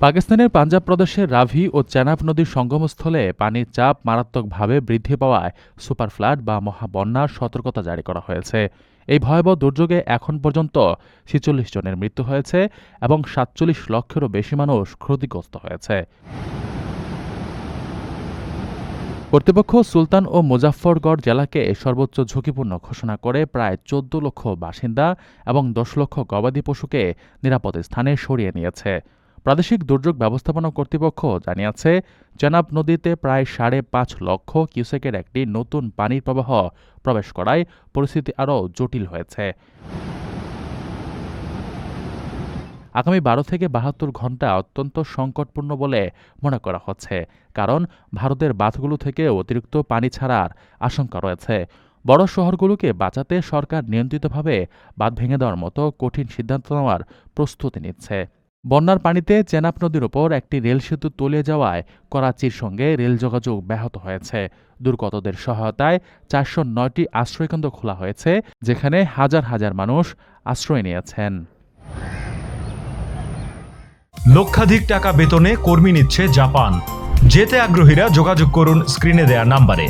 পাকিস্তানের পাঞ্জাব প্রদেশের রাভি ও চেনাব নদীর সঙ্গমস্থলে পানির চাপ মারাত্মকভাবে বৃদ্ধি পাওয়ায় সুপার ফ্লাড বা মহাবন্যার সতর্কতা জারি করা হয়েছে। এই ভয়াবহ দুর্যোগে এখন পর্যন্ত ৪৬ জনের মৃত্যু হয়েছে এবং ৪৭ লক্ষেরও বেশি মানুষ ক্ষতিগ্রস্ত হয়েছে। কর্তৃপক্ষ সুলতান ও মুজাফফরগড় জেলাকে সর্বোচ্চ ঝুঁকিপূর্ণ ঘোষণা করে প্রায় ১৪ লক্ষ বাসিন্দা এবং ১০ লক্ষ গবাদি পশুকে নিরাপদ স্থানে সরিয়ে নিয়েছে। প্রাদেশিক দুর্যোগ ব্যবস্থাপনা কর্তৃপক্ষ জানিয়েছে, চেনাব নদীতে প্রায় ৫.৫ লক্ষ কিউসেকের একটি নতুন পানির প্রবাহ প্রবেশ করায় পরিস্থিতি আরও জটিল হয়েছে। আগামী ১২ থেকে ৭২ ঘণ্টা অত্যন্ত সংকটপূর্ণ বলে মনে করা হচ্ছে, কারণ ভারতের বাঁধগুলো থেকে অতিরিক্ত পানি ছাড়ার আশঙ্কা রয়েছে। বড় শহরগুলোকে বাঁচাতে সরকার নিয়ন্ত্রিতভাবে বাঁধ ভেঙে দেওয়ার মতো কঠিন সিদ্ধান্ত নেওয়ার প্রস্তুতি নিচ্ছে। বন্যার পানিতে চেনাব নদীর ওপর একটি রেল সেতু তলিয়ে যাওয়ায় করাচির সঙ্গে রেল যোগাযোগ ব্যাহত হয়েছে। দুর্গতদের সহায়তায় ৪০৯টি আশ্রয়কেন্দ্র খোলা হয়েছে, যেখানে হাজার হাজার মানুষ আশ্রয় নিয়েছেন। লক্ষাধিক টাকা বেতনে কর্মী নিচ্ছে জাপান। যেতে আগ্রহীরা যোগাযোগ করুন স্ক্রিনে দেয়া নাম্বারে।